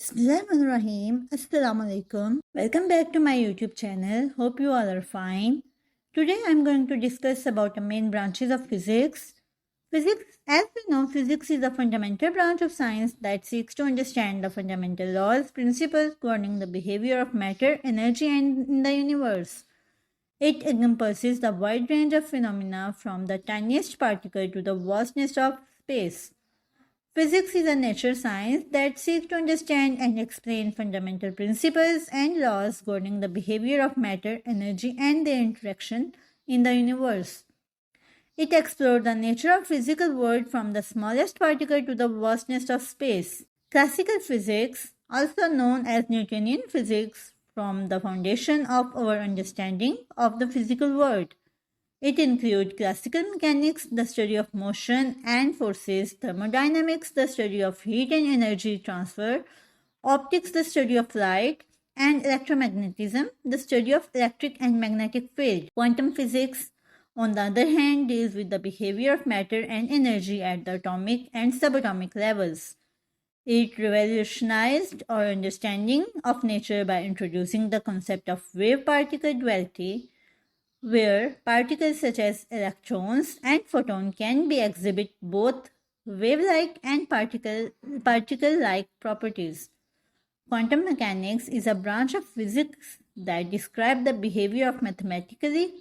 Bismillahirrahmanirrahim. Assalamu alaikum. Welcome back to my YouTube channel. Hope you all are fine. Today I'm going to discuss about the main branches of physics. Physics, as we know, physics is a fundamental branch of science that seeks to understand the fundamental laws, principles governing the behavior of matter, energy, and in the universe. It encompasses the wide range of phenomena from the tiniest particle to the vastness of space. Physics is a nature science that seeks to understand and explain fundamental principles and laws governing the behavior of matter, energy, and their interaction in the universe. It explores the nature of physical world from the smallest particle to the vastness of space. Classical physics, also known as Newtonian physics, form the foundation of our understanding of the physical world. It includes classical mechanics, the study of motion and forces, thermodynamics, the study of heat and energy transfer, optics, the study of light, and electromagnetism, the study of electric and magnetic field. Quantum physics, on the other hand, deals with the behavior of matter and energy at the atomic and subatomic levels. It revolutionized our understanding of nature by introducing the concept of wave-particle duality, where particles such as electrons and photons can be exhibit both wave-like and particle-like properties. Quantum mechanics is a branch of physics that describes the behavior of mathematically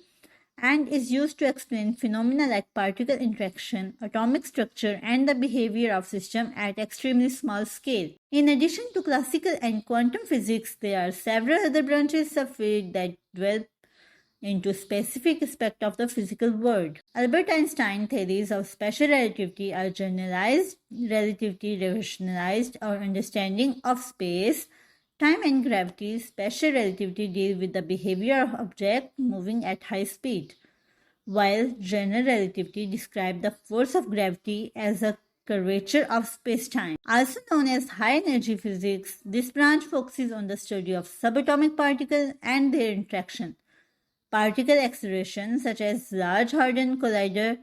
and is used to explain phenomena like particle interaction, atomic structure, and the behavior of systems at extremely small scale. In addition to classical and quantum physics, there are several other branches of field that delve into specific aspect of the physical world. Albert Einstein's theories of special relativity are generalized relativity revolutionized our understanding of space, time and gravity. Special relativity deals with the behavior of objects moving at high speed, while general relativity describes the force of gravity as a curvature of space-time. Also known as high-energy physics, this branch focuses on the study of subatomic particles and their interaction. Particle acceleration, such as Large Hadron Collider,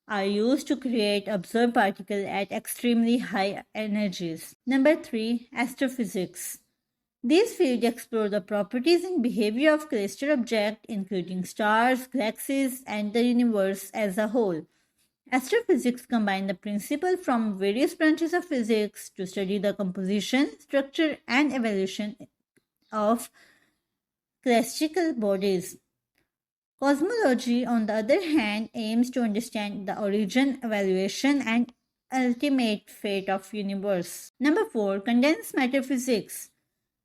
are used to create observed particles at extremely high energies. Number 3. Astrophysics. These fields explore the properties and behavior of celestial objects, including stars, galaxies, and the universe as a whole. Astrophysics combines the principles from various branches of physics to study the composition, structure, and evolution of celestial bodies. Cosmology, on the other hand, aims to understand the origin, evaluation, and ultimate fate of universe. Number 4. Condensed matter physics.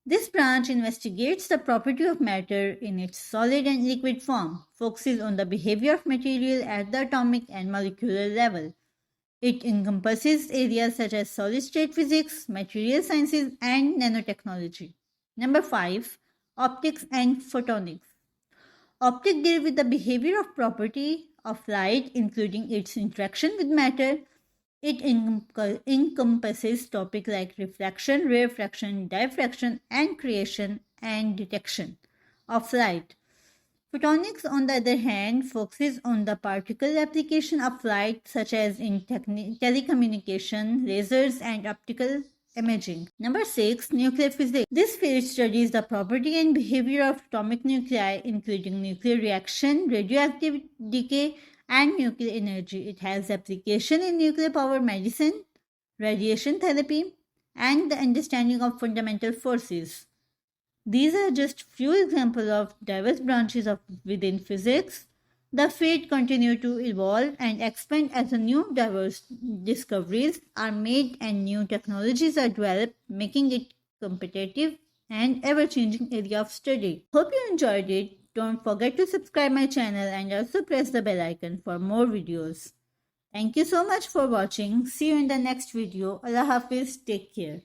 This branch investigates the property of matter in its solid and liquid form, focuses on the behavior of material at the atomic and molecular level. It encompasses areas such as solid-state physics, material sciences, and nanotechnology. Number 5. Optics and Photonics. Optics deal with the behavior of property of light, including its interaction with matter. It encompasses topics like refraction, refraction, diffraction, and creation and detection of light. Photonics, on the other hand, focuses on the particle application of light, such as in telecommunication, lasers, and optical imaging. Number 6. Nuclear physics. This field studies the property and behavior of atomic nuclei, including nuclear reaction, radioactive decay, and nuclear energy. It has application in nuclear power medicine, radiation therapy, and the understanding of fundamental forces. These are just few examples of diverse branches within physics. The field continue to evolve and expand as new diverse discoveries are made and new technologies are developed, making it competitive and ever-changing area of study. Hope you enjoyed it. Don't forget to subscribe my channel and also press the bell icon for more videos. Thank you so much for watching. See you in the next video. Allah Hafiz. Take care.